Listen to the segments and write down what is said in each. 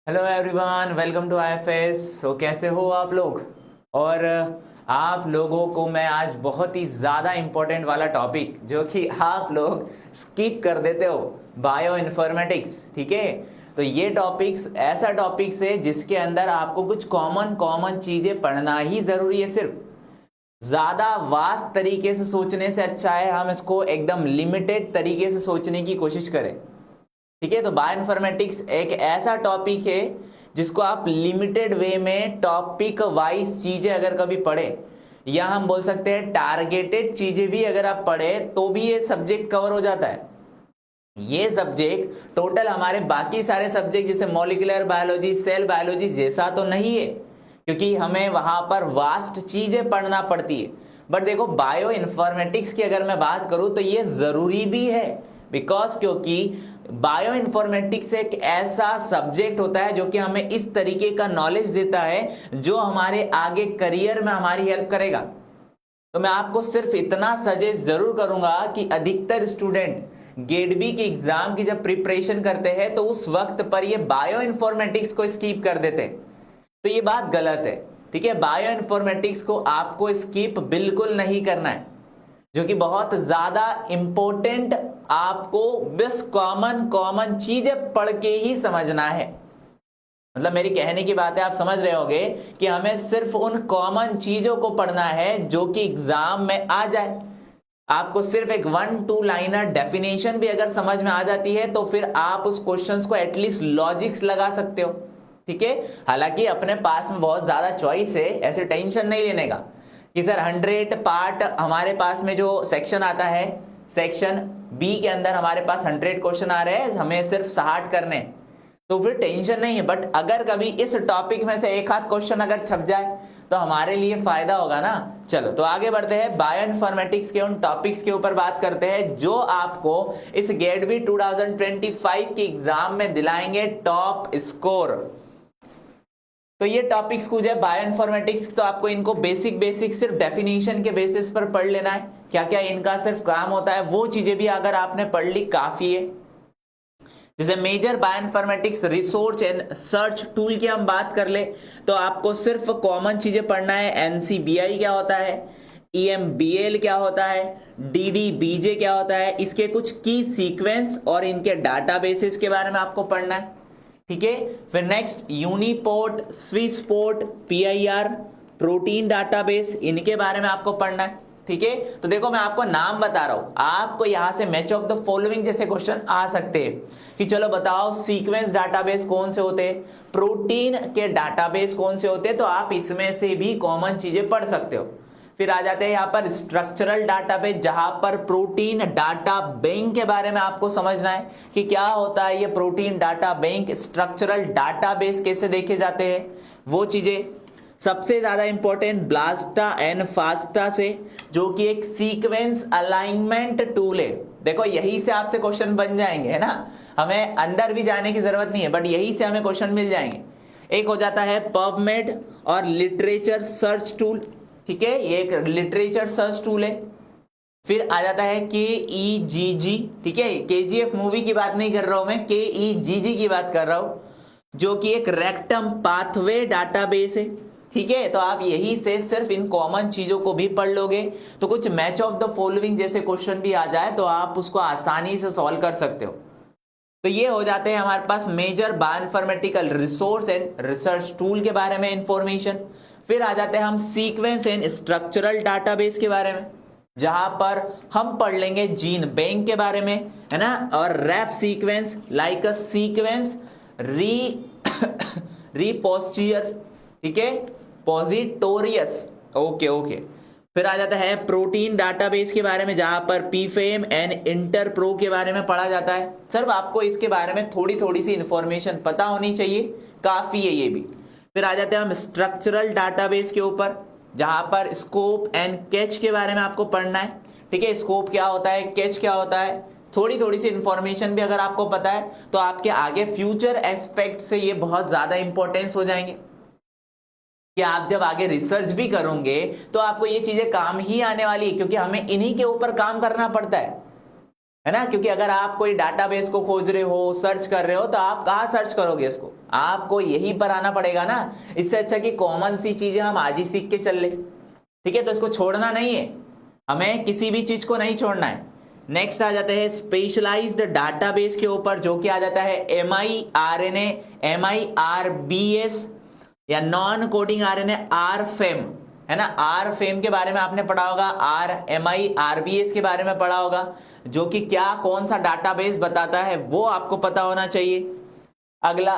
Hello everyone, welcome to IFS. तो कैसे हो आप लोग? और आप लोगों को मैं आज बहुत ही ज़्यादा इम्पोर्टेंट वाला टॉपिक जो कि आप लोग स्किप कर देते हो, बायो इन्फॉर्मेटिक्स। ठीक है, तो ये टॉपिक्स ऐसा टॉपिक्स है जिसके अंदर आपको कुछ कॉमन कॉमन चीज़ें पढ़ना ही ज़रूरी है। सिर्फ ज़्यादा वास्ट तरीके से सोचने से अच्छा है हम इसको एकदम लिमिटेड तरीके से सोचने की कोशिश करें। ठीक है, तो बायोइन्फॉर्मेटिक्स एक ऐसा टॉपिक है जिसको आप लिमिटेड वे में टॉपिक वाइज चीजें अगर कभी पढ़े, या हम बोल सकते हैं टारगेटेड चीजें भी अगर आप पढ़े तो भी ये सब्जेक्ट कवर हो जाता है। ये सब्जेक्ट टोटल हमारे बाकी सारे सब्जेक्ट जैसे मॉलिक्यूलर बायोलॉजी, सेल बायोलॉजी जैसा तो नहीं है, क्योंकि हमें वहां पर वास्ट चीजें पढ़ना पड़ती है। बट देखो, बायो इन्फॉर्मेटिक्स की अगर मैं बात करूं तो ये जरूरी भी है, बिकॉज क्योंकि बायो इन्फॉर्मेटिक्स एक ऐसा सब्जेक्ट होता है जो कि हमें इस तरीके का नॉलेज देता है जो हमारे आगे करियर में हमारी हेल्प करेगा। तो मैं आपको सिर्फ इतना सजेस्ट जरूर करूंगा कि अधिकतर स्टूडेंट गेट बी के एग्जाम की जब प्रिपरेशन करते हैं तो उस वक्त पर ये बायो इन्फॉर्मेटिक्स को स्किप कर देते हैं। तो ये बात गलत है। ठीक है, बायो इन्फॉर्मेटिक्स को आपको स्किप बिल्कुल नहीं करना है, जो कि बहुत ज्यादा इंपॉर्टेंट, आपको बस कॉमन कॉमन चीजें पढ़ के ही समझना है। मतलब मेरी कहने की बात है, आप समझ रहे होंगे कि हमें सिर्फ उन कॉमन चीजों को पढ़ना है जो कि एग्जाम में आ जाए। आपको सिर्फ एक 1-2 लाइनर डेफिनेशन भी अगर समझ में आ जाती है तो फिर आप उस क्वेश्चंस को एटलीस्ट लॉजिक्स लगा सकते हो। ठीक है, हालांकि अपने पास में बहुत ज्यादा चॉइस है, ऐसे टेंशन नहीं लेने का कि सर 100 पार्ट हमारे पास में जो सेक्शन आता है, सेक्शन बी के अंदर हमारे पास 100 क्वेश्चन आ रहे हैं, हमें सिर्फ 60 करने, तो फिर टेंशन नहीं है। बट अगर कभी इस टॉपिक में से एक आध क्वेश्चन अगर छप जाए तो हमारे लिए फायदा होगा ना। चलो तो आगे बढ़ते हैं, बायो इन्फॉर्मेटिक्स के उन टॉपिक्स के ऊपर बात करते हैं जो आपको इस गेट बी 2025 के एग्जाम में दिलाएंगे टॉप स्कोर। तो ये टॉपिक्स कुछ है बायो इन्फॉर्मेटिक्स, तो आपको इनको बेसिक बेसिक सिर्फ डेफिनेशन के बेसिस पर पढ़ लेना है। क्या क्या इनका सिर्फ काम होता है वो चीजें भी अगर आपने पढ़ ली काफी है। जैसे major bioinformatics resource and search tool की हम बात कर ले तो आपको सिर्फ कॉमन चीजें पढ़ना है। एनसीबीआई क्या होता है, ईएमबीएल क्या होता है, डीडीबीजे क्या होता है, इसके कुछ की सीक्वेंस और इनके डाटाबेसेस के बारे में आपको पढ़ना है। ठीक है, फिर next uniport, SwissProt, PIR, protein database, इनके बारे में आपको पढ़ना है। ठीक है, तो देखो मैं आपको नाम बता रहा हूं, आपको यहां से मैच ऑफ द फॉलोइंग जैसे क्वेश्चन आ सकते हैं कि चलो बताओ सीक्वेंस डाटाबेस कौन से होते हैं, प्रोटीन के डाटाबेस कौन से होते हैं, तो आप इसमें से भी कॉमन चीजें पढ़ सकते हो। फिर आ जाते हैं यहाँ पर स्ट्रक्चरल डाटाबेस, जहां पर प्रोटीन डाटा बैंक के बारे में आपको समझना है कि क्या होता है ये protein data bank, structural database कैसे देखे जाते हैं वो चीजें। सबसे ज्यादा इंपॉर्टेंट ब्लास्टा एंड फास्टा से, जो कि एक सीक्वेंस अलाइनमेंट टूल है। देखो यही से आपसे क्वेश्चन बन जाएंगे, है ना, हमें अंदर भी जाने की जरूरत नहीं है, बट यही से हमें क्वेश्चन मिल जाएंगे। एक हो जाता है पबमेड और लिटरेचर सर्च टूल। ठीक है, ये एक लिटरेचर सर्च टूल है। फिर आ जाता है KEGG। ठीक है, KGF मूवी की बात नहीं कर रहा हूं मैं, KEGG की बात कर रहा हूं, जो कि एक रेक्टम पाथवे डाटाबेस है। ठीक है, तो आप यही से सिर्फ इन कॉमन चीजों को भी पढ़ लोगे तो कुछ मैच ऑफ द फॉलोइंग जैसे क्वेश्चन भी आ जाए तो आप उसको आसानी से सॉल्व कर सकते हो। तो ये हो जाते हैं हमारे पास major bioinformatical resource and research tool के बारे में इंफॉर्मेशन। फिर आ जाते हैं हम सीक्वेंस एंड स्ट्रक्चरल डाटाबेस के बारे में, जहां पर हम पढ़ लेंगे जीन बैंक के बारे में, है ना, और रेफ सीक्वेंस लाइक अ सीक्वेंस रीपोस्टियर। ठीक है, पॉजिटोरियस। Okay okay. फिर आ जाता है प्रोटीन डाटाबेस के बारे में, जहां पर पीफेम एंड इंटरप्रो के बारे में पढ़ा जाता है। सिर्फ आपको इसके बारे में थोड़ी थोड़ी सी इंफॉर्मेशन पता होनी चाहिए, काफी है ये भी। फिर आ जाते हैं हम स्ट्रक्चरल डाटाबेस के ऊपर, जहां पर स्कोप एंड कैच के बारे में आपको पढ़ना है। ठीक है, स्कोप क्या होता है, कैच क्या होता है, थोड़ी थोड़ी सी इंफॉर्मेशन भी अगर आपको पता है तो आपके आगे फ्यूचर एस्पेक्ट से ये बहुत ज्यादा इंपॉर्टेंस हो जाएंगे कि आप जब आगे रिसर्च भी करोगे तो आपको ये चीजें काम ही आने वाली है, क्योंकि हमें इन्हीं के ऊपर काम करना पड़ता है। है ना, क्योंकि अगर आप कोई डाटाबेस को खोज रहे हो, सर्च कर रहे हो, तो आप कहाँ सर्च करोगे इसको, आपको यहीं पर आना पड़ेगा ना। इससे अच्छा कि कॉमन सी चीजें हम आज ही सीख के चल ले, ठीक है। तो इसको छोड़ना नहीं है, हमें किसी भी चीज को नहीं छोड़ना है। नेक्स्ट आ जाता है स्पेशलाइज्ड डाटाबेस के ऊपर, जो कि आ जाता है MIRNA, MIRBS या नॉन कोडिंग RNA, RFEM, है ना। RFEM के बारे में आपने पढ़ा होगा, MIRBS के बारे में पढ़ा होगा, जो कि क्या कौन सा डाटाबेस बताता है वो आपको पता होना चाहिए। अगला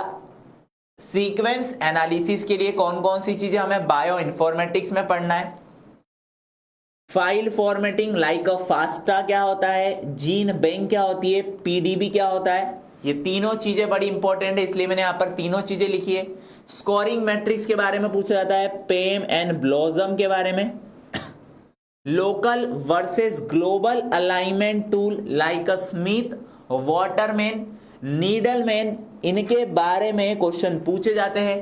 सीक्वेंस एनालिसिस के लिए कौन कौन सी चीजें हमें बायो इन्फॉर्मेटिक्स में पढ़ना है। फाइल फॉर्मेटिंग लाइक फास्टा क्या होता है, जीन बैंक क्या होती है, PDB क्या होता है, ये तीनों चीजें बड़ी इंपॉर्टेंट है, इसलिए मैंने यहां पर तीनों चीजें लिखी है। स्कोरिंग मैट्रिक्स के बारे में पूछा जाता है, पेम एंड ब्लॉसम के बारे में। Local versus global alignment tool like Smith, Waterman, Needleman, इनके बारे में क्वेश्चन पूछे जाते हैं,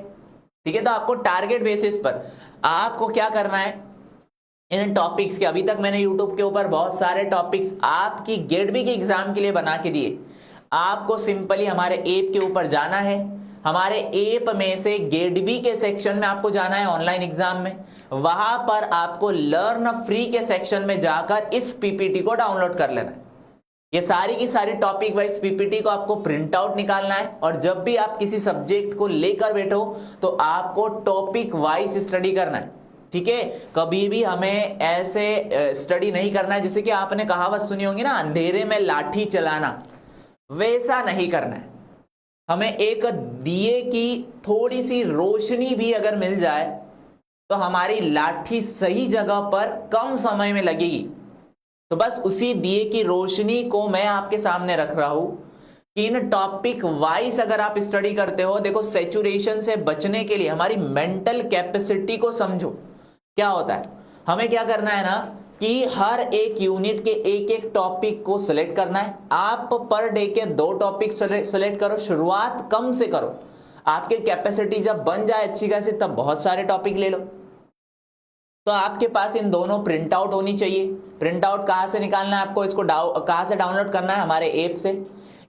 ठीक है। तो आपको टारगेट बेसिस पर आपको क्या करना है, इन टॉपिक्स के, अभी तक मैंने YouTube के ऊपर बहुत सारे टॉपिक्स आपकी गेट बी के एग्जाम के लिए बना के दिए। आपको सिंपली हमारे ऐप के ऊपर जाना है, हमारे ऐप में से गेट बी के सेक्शन में आपको जाना है ऑनलाइन एग्जाम में, वहां पर आपको लर्न फ्री के सेक्शन में जाकर इस PPT को डाउनलोड कर लेना है। ये सारी की सारी टॉपिक वाइज PPT को आपको प्रिंट आउट निकालना है, और जब भी आप किसी सब्जेक्ट को लेकर बैठो तो आपको टॉपिक वाइज स्टडी करना है, ठीक है। कभी भी हमें ऐसे स्टडी नहीं करना है जैसे कि आपने कहावत सुनी होगी ना, अंधेरे में लाठी चलाना, वैसा नहीं करना है। हमें एक दिए की थोड़ी सी रोशनी भी अगर मिल जाए तो हमारी लाठी सही जगह पर कम समय में लगेगी। तो बस उसी दिए की रोशनी को मैं आपके सामने रख रहा हूं कि इन टॉपिक वाइज अगर आप स्टडी करते हो, देखो सैचुरेशन से बचने के लिए हमारी मेंटल कैपेसिटी को समझो क्या होता है। हमें क्या करना है ना कि हर एक यूनिट के एक एक टॉपिक को सिलेक्ट करना है। आप पर डे के 2 टॉपिक सिलेक्ट करो, शुरुआत कम से करो, आपकी कैपेसिटी जब बन जाए अच्छी खासी तब बहुत सारे टॉपिक ले लो। तो आपके पास इन दोनों प्रिंट आउट होनी चाहिए। प्रिंट आउट कहां से निकालना है आपको, इसको कहां से डाउनलोड करना है, हमारे ऐप से।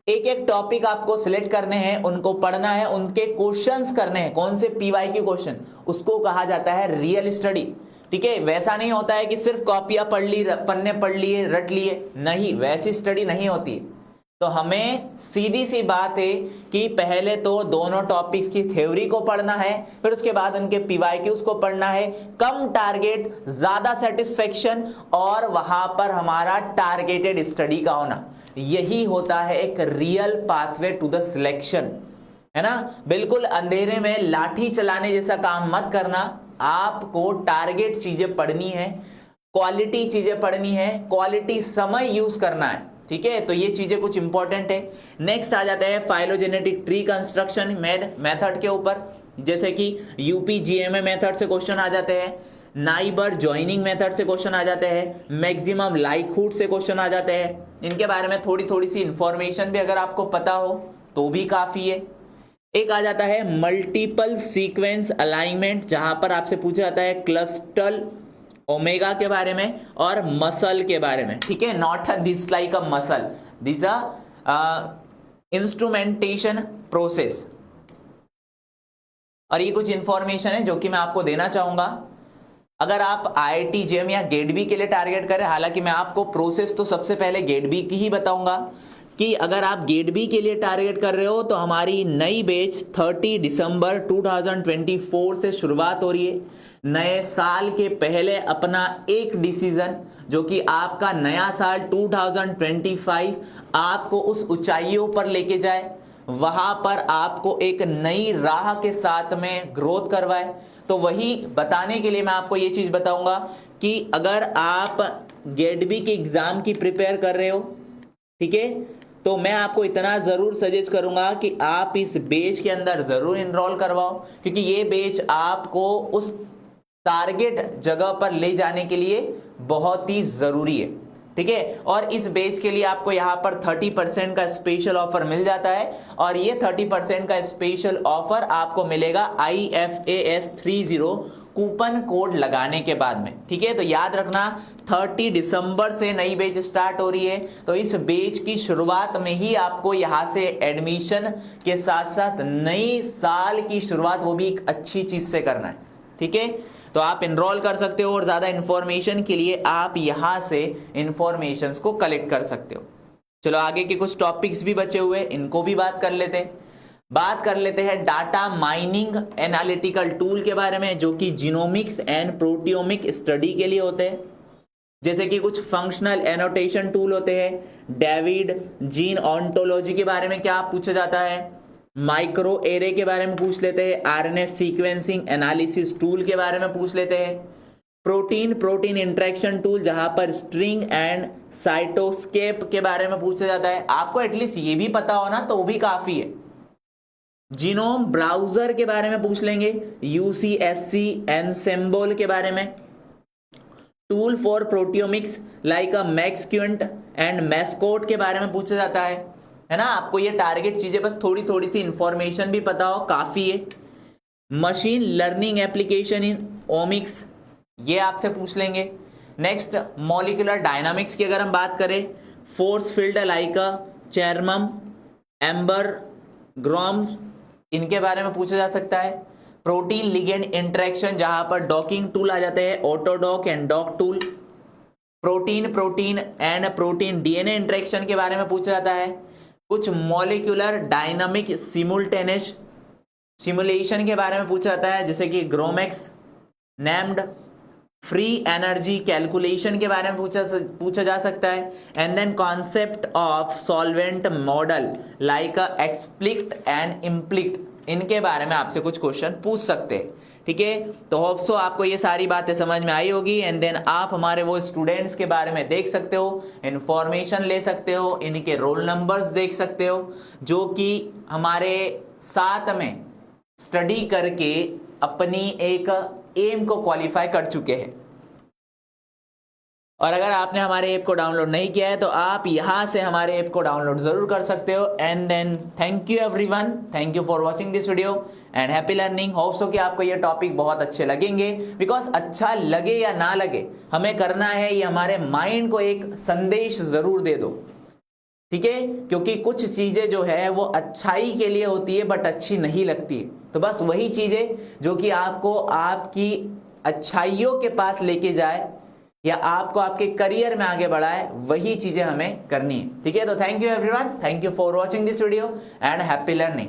एक एक टॉपिक आपको सिलेक्ट करने हैं, उनको पढ़ना है, उनके क्वेश्चंस करने हैं। कौन से PYQ क्वेश्चन, उसको कहा जाता है रियल स्टडी, ठीक है। वैसा नहीं होता है कि सिर्फ कॉपियां पढ़ ली, पन्ने पढ़ लिए, रट लिए, नहीं, वैसी स्टडी नहीं होती है। तो हमें सीधी सी बात है कि पहले तो दोनों टॉपिक्स की थ्योरी को पढ़ना है, फिर उसके बाद उनके PYQs को पढ़ना है। कम टारगेट, ज्यादा सेटिस्फेक्शन, और वहां पर हमारा टारगेटेड स्टडी का होना, यही होता है एक real pathway to the selection, है ना। बिल्कुल अंधेरे में लाठी चलाने जैसा काम मत करना। आपको टारगेट चीजें पढ़नी है, क्वालिटी चीजें पढ़नी है, क्वालिटी समय यूज करना है, ठीक है। तो ये चीजें कुछ इंपॉर्टेंट है। नेक्स्ट आ जाता है फाइलोजेनेटिक ट्री कंस्ट्रक्शन मेथड के ऊपर, जैसे कि UPGMA मेथड से क्वेश्चन आ जाते हैं, नाइबर जॉइनिंग मेथड से क्वेश्चन आ जाते हैं, मैक्सिमम लाइकहुड से क्वेश्चन आ जाते हैं। इनके बारे में थोड़ी थोड़ी सी इंफॉर्मेशन भी अगर आपको पता हो तो भी काफी है। एक आ जाता है मल्टीपल सीक्वेंस अलाइनमेंट, जहां पर आपसे पूछा जाता है क्लस्टल ओमेगा के बारे में और मसल के बारे में, ठीक है। Not this like a muscle, this a instrumentation process. और ये कुछ इंफॉर्मेशन है जो कि मैं आपको देना चाहूंगा। अगर आप IIT JEM या गेट बी के लिए टारगेट करें, हालांकि मैं आपको प्रोसेस तो सबसे पहले गेट बी की ही बताऊंगा कि अगर आप गेट बी के लिए टारगेट कर रहे हो तो हमारी नई बैच 30 दिसंबर 2024 से शुरुआत हो रही है। नए साल के पहले अपना एक डिसीजन, जो कि आपका नया साल 2025 आपको उस ऊंचाइयों पर लेके जाए, वहां पर आपको एक नई राह के साथ में ग्रोथ करवाए, तो वही बताने के लिए मैं आपको ये चीज बताऊंगा कि अगर आप गेट बी के एग्जाम की प्रिपेयर कर रहे हो, ठीक है, तो मैं आपको इतना जरूर सजेस्ट करूंगा कि आप इस बैच के अंदर जरूर इनरोल करवाओ, क्योंकि ये बैच आपको उस टारगेट जगह पर ले जाने के लिए बहुत ही जरूरी है, ठीक है। और इस बैच के लिए आपको यहाँ पर 30% का स्पेशल ऑफर मिल जाता है, और ये 30% का स्पेशल ऑफर आपको मिलेगा IFAS 30 कूपन कोड लगाने के बाद में। ठीक है, तो याद रखना 30 दिसंबर से नई बैच स्टार्ट हो रही है, तो इस बैच की शुरुआत में ही आपको यहां से एडमिशन के साथ साथ नई साल की शुरुआत वो भी एक अच्छी चीज से करना है। ठीक है, तो आप इनरोल कर सकते हो और ज्यादा इंफॉर्मेशन के लिए आप यहां से इंफॉर्मेशन को कलेक्ट कर सकते हो। चलो आगे के कुछ टॉपिक्स भी बचे हुए, इनको भी बात कर लेते हैं। डाटा माइनिंग एनालिटिकल टूल के बारे में, जो कि जीनोमिक्स एंड प्रोटियोमिक स्टडी के लिए होते हैं। जैसे कि कुछ फंक्शनल एनोटेशन टूल होते हैं, डेविड जीन ऑन्टोलॉजी के बारे में क्या पूछा जाता है, माइक्रो एरे के बारे में पूछ लेते हैं, आरएनएस सीक्वेंसिंग एनालिसिस टूल के बारे में पूछ लेते हैं, प्रोटीन इंटरेक्शन टूल जहां पर स्ट्रिंग एंड साइटोस्केप के बारे में पूछा जाता है। आपको एटलीस्ट ये भी पता हो ना तो भी काफी है। जीनोम ब्राउजर के बारे में पूछ लेंगे, यूसीएससी एनसेम्बल के बारे में, tool for proteomics like a MaxQuant and Mascot के बारे में पूछा जाता है ना। आपको ये टारगेट चीजें बस थोड़ी थोड़ी सी इंफॉर्मेशन भी पता हो काफी है। Machine learning application in omics, ये आपसे पूछ लेंगे। नेक्स्ट मॉलिक्यूलर डायनामिक्स की अगर हम बात करें, फोर्स फील्ड लाइक चेरमम, एम्बर, ग्रोम, इनके बारे में पूछा जा सकता है। प्रोटीन लिगेंड इंटरेक्शन, जहां पर डॉकिंग टूल आ जाते हैं, AutoDock and dock tool. Protein and protein DNA interaction के बारे में पूछा जाता है। कुछ मॉलिक्यूलर डायनामिक सिमुलेशन के बारे में पूछा जाता है, जैसे कि GROMACS, named, free energy calculation के बारे में पूछा जा सकता है। And then concept of solvent model like explicit and implicit, इनके बारे में आपसे कुछ क्वेश्चन पूछ सकते हैं। ठीक है, तो होप सो आपको ये सारी बातें समझ में आई होगी। एंड देन आप हमारे वो स्टूडेंट्स के बारे में देख सकते हो, इंफॉर्मेशन ले सकते हो, इनके रोल नंबर्स देख सकते हो, जो कि हमारे साथ में स्टडी करके अपनी एक एम को क्वालिफाई कर चुके हैं। और अगर आपने हमारे ऐप को डाउनलोड नहीं किया है तो आप यहां से हमारे ऐप को डाउनलोड जरूर कर सकते हो। And then thank you everyone, thank you for watching this video and happy learning. Hope so कि आपको ये टॉपिक बहुत अच्छे लगेंगे, बिकॉज अच्छा लगे या ना लगे हमें करना है ये हमारे माइंड को एक संदेश जरूर दे दो। ठीक है, क्योंकि कुछ चीजें जो है वो अच्छाई के लिए होती है बट अच्छी नहीं लगती है। तो बस वही चीजें जो कि आपको आपकी अच्छाइयों के पास लेके जाए या आपको आपके करियर में आगे बढ़ाए, वही चीजें हमें करनी है। ठीक है, तो thank you everyone, thank you for watching this video and happy learning.